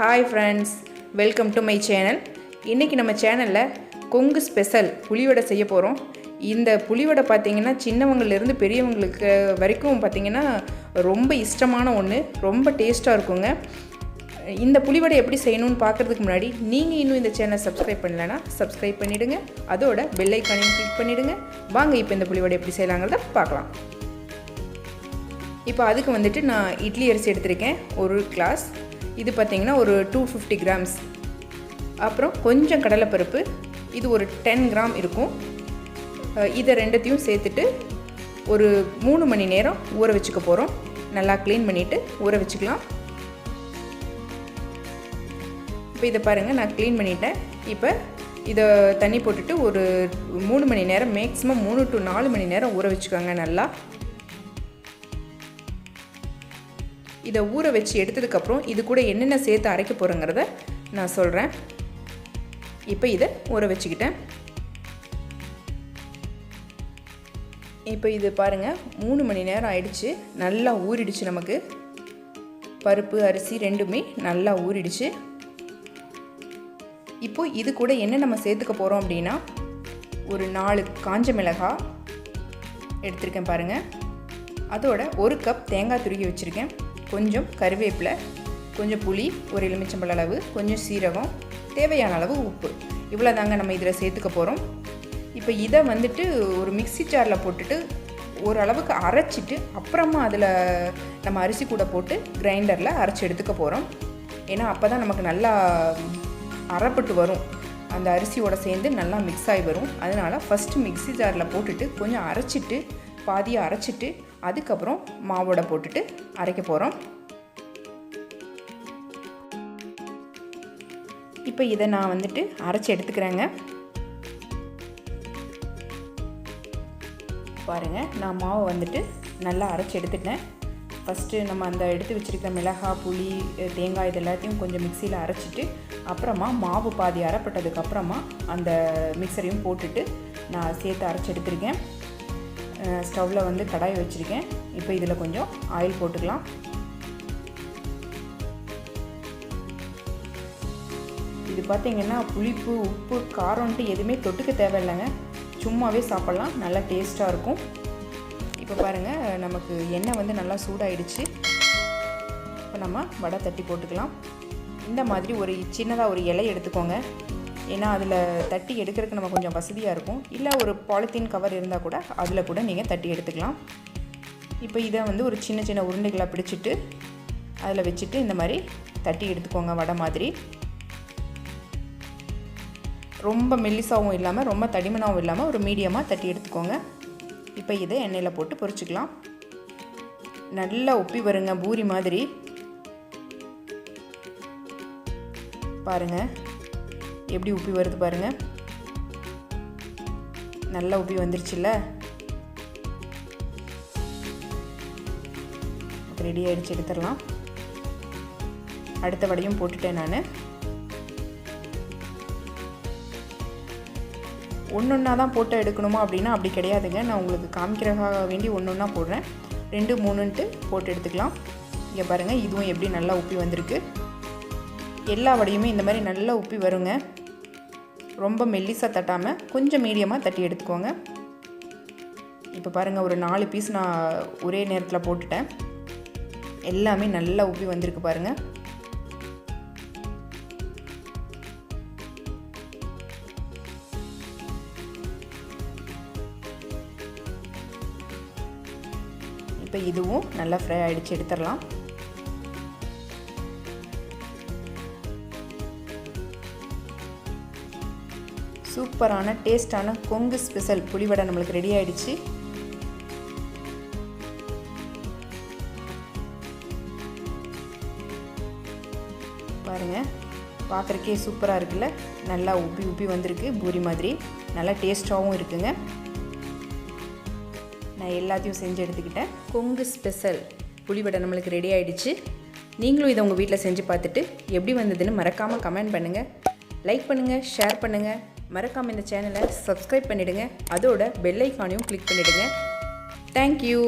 Hi friends, welcome to my channel. இன்னைக்கு நம்ம சேனல்ல கொங்கு ஸ்பெஷல் புளிவடை செய்ய போறோம். இந்த புளிவடை பாத்தீங்கன்னா சின்னவங்கல இருந்து பெரியவங்களுக்கு வரைக்கும் பாத்தீங்கன்னா ரொம்ப இஷ்டமான ஒண்ணு, ரொம்ப டேஸ்டா இருக்குங்க. இந்த புளிவடை எப்படி செய்யணும்னு பார்க்கிறதுக்கு முன்னாடி நீங்க இன்னும் இந்த சேனலை சப்ஸ்கிரைப் பண்ணலனா சப்ஸ்கிரைப் பண்ணிடுங்க. அதோட பெல் ஐகானையும் கிளிக் பண்ணிடுங்க. வாங்க இப்போ இந்த புளிவடை எப்படி செய்யலாம்ங்கறத பார்க்கலாம். இப்போ அதுக்கு வந்துட்டு நான் இட்லி அரிசி எடுத்துர்க்கேன் 1 கிளாஸ். இது பாத்தீங்கன்னா ஒரு 250 grams. அப்புறம் கொஞ்சம் கடலைப்பருப்பு, இது ஒரு 10 gram இருக்கும். இத ரெண்டத்தையும் சேர்த்துட்டு ஒரு 3 மணி நேரம் ஊற வெச்சுக்க போறோம். நல்லா க்ளீன் பண்ணிட்டு ஊற வெச்சுக்கலாம். இப்போ இத பாருங்க நான் க்ளீன் பண்ணிட்டேன். இப்போ இத தண்ணி போட்டுட்டு ஒரு 3 மணி நேரம் மேக்ஸिमम 3 to 4 மணி நேரம் ஊற வெச்சுக்கங்க நல்லா. இத ஊற வெச்சு எடுத்ததுக்கு அப்புறம் இது கூட என்னென்ன சேர்த்து அரைக்க போறங்கறத நான் சொல்றேன். இப்போ இத ஊற வெச்சிட்டேன். இப்போ இது பாருங்க 3 மணி நேரம் ஆயிடுச்சு. நல்லா ஊறிடுச்சு நமக்கு. பருப்பு அரிசி ரெண்டுமே நல்லா ஊறிடுச்சு. இப்போ இது கூட என்ன நம்ம சேர்த்துக்க போறோம் அப்படினா ஒரு 4 காஞ்ச மிளகாய் எடுத்துர்க்கேன் பாருங்க. அதோட 1 கப் தேங்காய் துருவி வச்சிருக்கேன். கொஞ்சம் கறிவேப்பிலை, கொஞ்சம் புளி, ஒரு எலுமிச்சம்பழ அளவு, கொஞ்சம் சீரகம், தேவையான அளவு உப்பு. இவ்வளவுதாங்க நம்ம இதல சேர்த்துக்க போறோம். இப்போ இத வந்துட்டு ஒரு மிக்ஸி ஜார்ல போட்டுட்டு ஒரு அளவுக்கு அரைச்சிட்டு அப்புறமா அதுல நம்ம அரிசி கூட போட்டு கிரைண்டர்ல அரைச்சு எடுத்துக்க போறோம். ஏனா அப்பதான் நமக்கு நல்லா அரைப்பட்டு வரும். அந்த அரிசியோட சேர்ந்து நல்லா mix ஆயி வரும். அதனால ஃபர்ஸ்ட் மிக்ஸி ஜார்ல போட்டுட்டு கொஞ்சம் அரைச்சிட்டு பாதியா அரைச்சிட்டு அதுக்கு அப்புறம் மாவோட போட்டுட்டு அரைக்க போறோம். இப்போ இத நான் வந்துட்டு அரைச்சு எடுத்துக்கறேங்க. பாருங்க நான் மாவு வந்துட்டு நல்லா அரைச்சு எடுத்துட்டேன். ஃபர்ஸ்ட் நம்ம அந்த எடுத்து வச்சிருக்க மிளகாய், புளி, தேங்காய் இதெல்லாத்தையும் கொஞ்சம் மிக்ஸில அரைச்சிட்டு அப்புறமா மாவு பாதி அரைப்பட்டதுக்கு அப்புறமா அந்த மிக்ஸரையும் போட்டுட்டு நான் சேர்த்து அரைச்சு எடுத்துர்க்கேன். ஸ்டவ்ல வந்து கடாய் வச்சிருக்கேன். இப்போ இதல கொஞ்சம் ஆயில் போட்டுக்கலாம். இது பாத்தீங்கன்னா புளிப்பு, உப்பு, காரம்ட்டு எதுமே தொட்டுக்க தேவையில்லைங்க. சும்மாவே சாப்பிடலாம். நல்ல டேஸ்டா இருக்கும். இப்போ பாருங்க நமக்கு எண்ணெய் வந்து நல்லா சூடாயிடுச்சு. இப்போ நம்ம வடை தட்டி போட்டுக்கலாம். இந்த மாதிரி ஒரு சின்னதா ஒரு இலை எடுத்துக்கோங்க. ஏனா அதுல தட்டி எடுக்கிறதுக்கு நம்ம கொஞ்சம் வசதியா இருக்கும். இல்ல ஒரு பாலிதீன் கவர் இருந்தா கூட அதுல கூட நீங்க தட்டி எடுத்துக்கலாம். இப்போ இத வந்து ஒரு சின்ன சின்ன உருண்டைகளா பிடிச்சிட்டு அதுல வெச்சிட்டு இந்த மாதிரி தட்டி எடுத்துக்கோங்க வடை மாதிரி. ரொம்ப மெல்லிசாவும் இல்லாம ரொம்ப தடிமனாவும் இல்லாம ஒரு மீடியமா தட்டி எடுத்துக்கோங்க. இப்போ இத எண்ணெயில போட்டு பொரிச்சுக்கலாம். நல்லா உப்பி வருங்க பூரி மாதிரி. பாருங்க எப்படி உப்பி வருது பாருங்க. நல்லா உப்பி வந்துருச்சுல. ரெடி ஆயிடுச்சு, எடுத்துறலாம். அடுத்த வடையும் போட்டுட்டேன் நானு. ஒண்ணொண்ணா தான் போட்டு எடுக்கணுமா அப்படினா அப்படி கிடையாதுங்க. நான் உங்களுக்கு காமிக்கிறதுக்காக வேண்டி ஒண்ணொண்ணா போடுறேன். 2 3ன்ட்டு போட்டு எடுத்துக்கலாம். இங்க பாருங்க இதுவும் எப்படி நல்லா உப்பி வந்திருக்கு. எல்லா வடையுமே இந்த மாதிரி நல்லா உப்பி வருங்க. ரொம்ப மெல்லிசா தட்டாம கொஞ்சம் மீடியமா தட்டி எடுத்துக்கோங்க. இப்போ பாருங்க ஒரு 4 பீஸ் நான் ஒரே நேரத்துல போட்டுட்டேன். எல்லாமே நல்லா உப்பி வந்திருக்கு பாருங்க. இப்போ இதுவும் நல்லா ஃப்ரை ஆயிடுச்சு, எடுத்துறலாம். சூப்பரான டேஸ்டான கொங்கு ஸ்பெஷல் புளிவடை நமக்கு ரெடி ஆயிடுச்சு. பாருங்க பார்க்கறதுக்கே சூப்பரா இருக்குல்ல. நல்லா உப்பி உப்பி வந்திருக்கு பூரி மாதிரி. நல்லா டேஸ்டாவும் இருக்குங்க. நான் எல்லாத்தையும் செஞ்சு எடுத்துக்கிட்டேன். கொங்கு ஸ்பெஷல் புளிவடை நமக்கு ரெடி ஆயிடுச்சு. நீங்களும் இத உங்க வீட்ல செஞ்சு பார்த்துட்டு எப்படி வந்ததுன்னு மறக்காம கமெண்ட் பண்ணுங்க. லைக் பண்ணுங்க, ஷேர் பண்ணுங்க. மறக்காம இந்த சேனலை சப்ஸ்கிரைப் பண்ணிடுங்க. அதோட பெல் ஐகானையும் கிளிக் பண்ணிடுங்க. Thank you.